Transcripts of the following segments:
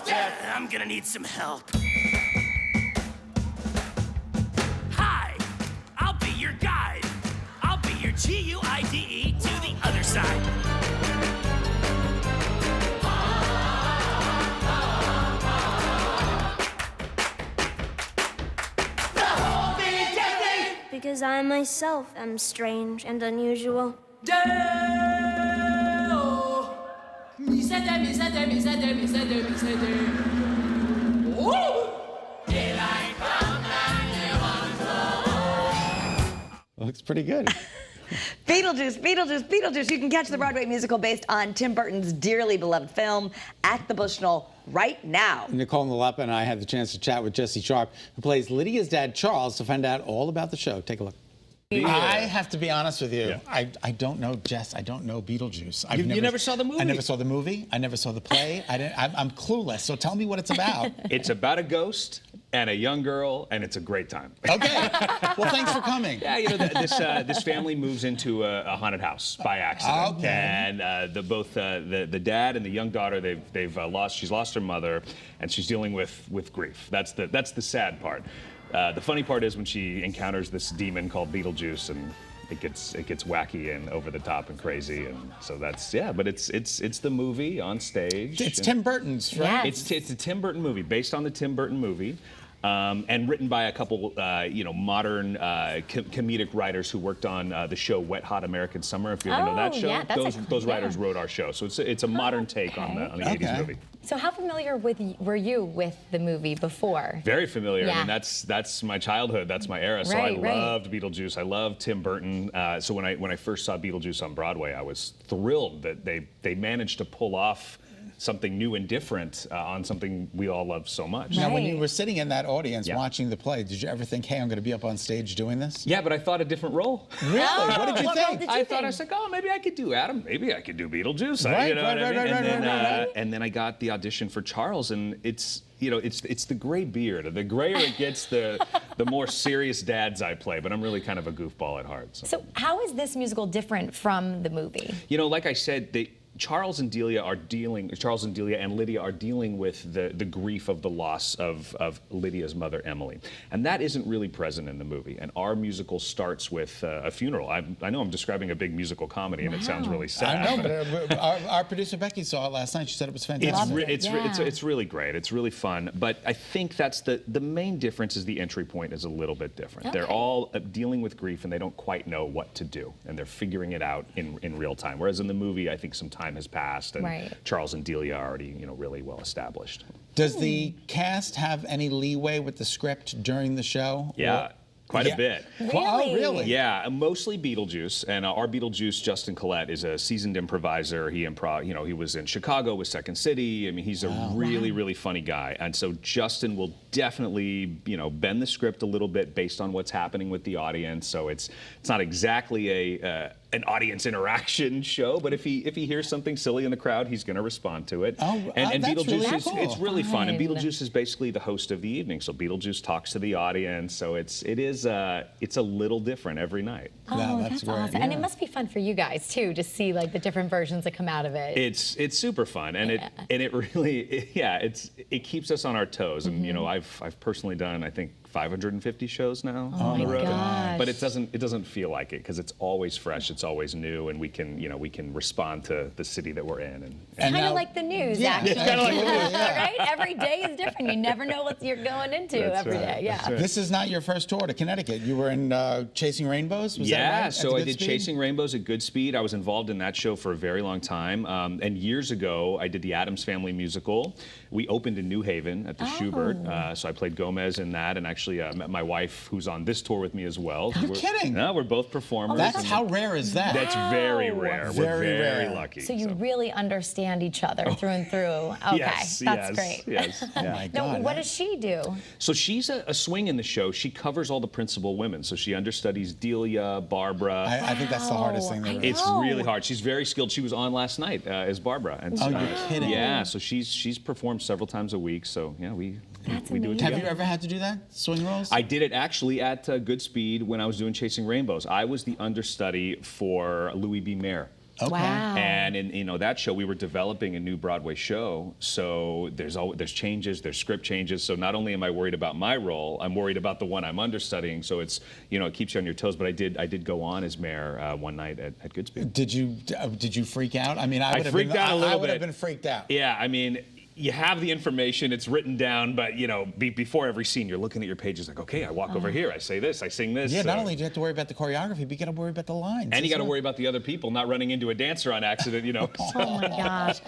Jeff, I'm gonna need some help. Hi, I'll be your guide. I'll be your G-U-I-D-E to the other side. Because I myself am strange and unusual. Looks pretty good. Beetlejuice, Beetlejuice, Beetlejuice. You can catch the Broadway musical based on Tim Burton's dearly beloved film at the Bushnell right now. Nicole Nalepa and I had the chance to chat with Jesse Sharp, who plays Lydia's dad, Charles, to find out all about the show. Take a look. I have to be honest with you. Yeah. I don't know Jess. I don't know Beetlejuice. You never saw the movie? I never saw the movie. I never saw the play. I'm clueless. So tell me what it's about. It's about a ghost and a young girl, and it's a great time. Okay. Well, thanks for coming. Yeah, you know, this family moves into a haunted house by accident. Okay. And both the dad and the young daughter, she's lost her mother, and she's dealing with grief. That's the sad part. The funny part is when she encounters this demon called Beetlejuice, and it gets wacky and over the top and crazy, and so that's But it's the movie on stage. It's Tim Burton's, right? Yes. It's a Tim Burton movie based on the Tim Burton movie. And written by a couple, modern comedic writers who worked on the show Wet Hot American Summer. If you ever know that show, yeah, those writers wrote our show. So it's a modern take on the 80s movie. So how familiar were you with the movie before? Very familiar. Yeah. I mean, that's my childhood. That's my era. So I loved Beetlejuice. I loved Tim Burton. So when I first saw Beetlejuice on Broadway, I was thrilled that they managed to pull off something new and different on something we all love so much. Now, when you were sitting in that audience watching the play, did you ever think, hey, I'm going to be up on stage doing this? Yeah, but I thought a different role. Really? What did you think? I was like, oh, maybe I could do Adam. Maybe I could do Beetlejuice. Right, And then I got the audition for Charles, and it's the gray beard. The grayer it gets, the more serious dads I play. But I'm really kind of a goofball at heart. So how is this musical different from the movie? You know, like I said, Charles and Lydia are dealing with the grief of the loss of Lydia's mother, Emily. And that isn't really present in the movie. And our musical starts with a funeral. I know I'm describing a big musical comedy, and it sounds really sad. I know, but our producer Becky saw it last night. She said it was fantastic. It's really great. It's really fun. But I think that's the main difference is the entry point is a little bit different. Okay. They're all dealing with grief, and they don't quite know what to do. And they're figuring it out in real time. Whereas in the movie, I think some time has passed, and Charles and Delia are already, really well established. Does the cast have any leeway with the script during the show? Yeah. Quite a bit. Really? Oh, really? Yeah, mostly Beetlejuice, and our Beetlejuice, Justin Collette, is a seasoned improviser. He was in Chicago with Second City. I mean, he's a really funny guy, and so Justin will definitely, bend the script a little bit based on what's happening with the audience. So it's not exactly an audience interaction show, but if he hears something silly in the crowd, he's going to respond to it. Oh, and that's Beetlejuice really is cool. It's really fun, and Beetlejuice is basically the host of the evening. So Beetlejuice talks to the audience. So it's a little different every night. Oh, that's great. awesome. And it must be fun for you guys too, to see like the different versions that come out of it. It's super fun, and it really it keeps us on our toes. And I've personally done, I think, 550 shows now on the road. Gosh. But it doesn't feel like it because it's always fresh, it's always new, and we can respond to the city that we're in. And kind of like the news, actually. It's kind of like the news. Right? Every day is different. You never know what you're going into every day. Yeah. Right. This is not your first tour to Connecticut. You were in Chasing Rainbows. Was that right? So I did Chasing Rainbows at Goodspeed. I was involved in that show for a very long time. And years ago, I did the Addams Family musical. We opened in New Haven at the Schubert. So I played Gomez in that, and actually met my wife, who's on this tour with me as well. You're kidding? No, we're both performers. How rare is that? That's very rare. We're very rare. lucky. So you really understand each other through and through. Okay, yes, that's great. Yes. Oh my God. What does she do? So she's a swing in the show. She covers all the principal women. So she understudies Delia, Barbara. I think that's the hardest thing there is. It's really hard. She's very skilled. She was on last night as Barbara. And so, you're kidding. Yeah, so she's performed several times a week. So yeah, we do it together. Have you ever had to do that? Swing roles? I did it actually at Goodspeed when I was doing Chasing Rainbows. I was the understudy for Louis B. Mayer. Okay. Wow. And in that show, we were developing a new Broadway show, so there's changes, there's script changes. So not only am I worried about my role, I'm worried about the one I'm understudying. So it's it keeps you on your toes. But I did go on as mayor one night at Goodspeed. Did you freak out? I mean, I would have been freaked out. Yeah, I mean, you have the information, it's written down, but before every scene, you're looking at your pages like, okay, I walk over here, I say this, I sing this. Yeah, not only do you have to worry about the choreography, but you got to worry about the lines. And you got to worry about the other people not running into a dancer on accident, Oh my gosh.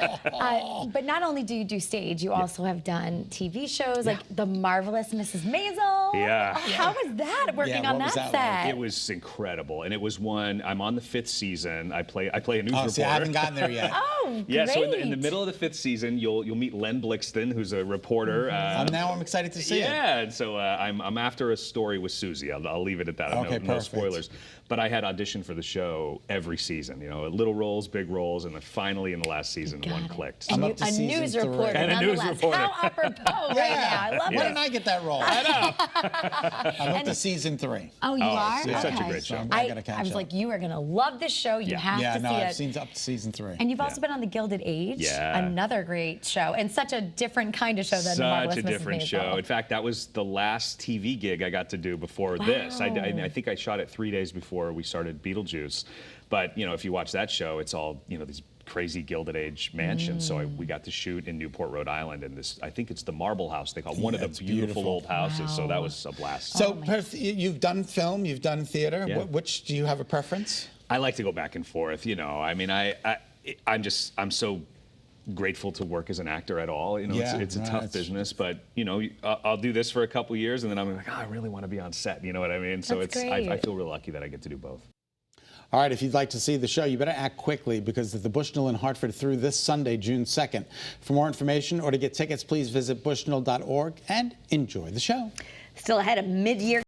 But not only do you do stage, you also have done TV shows like The Marvelous Mrs. Maisel. Yeah. How was that working on that set? Like? It was incredible, and it was one. I'm on the 5th season. I play a news reporter. See, I haven't gotten there yet. Oh, yeah. great. So in the middle of the 5th season, you'll meet Len Blixton, who's a reporter. Now I'm excited to see it. Yeah, and so I'm after a story with Susie. I'll leave it at that. Okay, no spoilers. But I had auditioned for the show every season. Little roles, big roles, and then finally in the last season, one clicked. And I'm up to a season news 3. reporter, And a news nonetheless. reporter. How apropos right now. I love Why it. didn't I get that role? I know. I'm up to season 3. Oh, you are? it's Okay. such a great show. So I gotta catch I was up. like, you are going to love this show. You have to see I've it. seen up to season 3. And you've also been on The Gilded Age, another great show, and such a different kind of show than The Marvelous Such a Mrs. different Maisel. show. In fact, that was the last TV gig I got to do before this. I think I shot it 3 days before we started Beetlejuice. But if you watch that show, it's all these crazy GildedAge mansions. So we got to shoot in Newport, Rhode Island, and I think it's the Marble House. They call it one of the beautiful old houses. So that was a blast. So you've done film, you've done theater. Yeah. Which do you have a preference? I like to go back and forth. I mean, I'm so grateful to work as an actor at all. It's a tough business, but I'll do this for a couple years, and then I'm like, I really want to be on set. You know what I mean? So That's I feel real lucky that I get to do both. All right, if you'd like to see the show, you better act quickly because the Bushnell in Hartford through this Sunday, June 2nd. For more information or to get tickets, please visit bushnell.org and enjoy the show. Still ahead of mid-year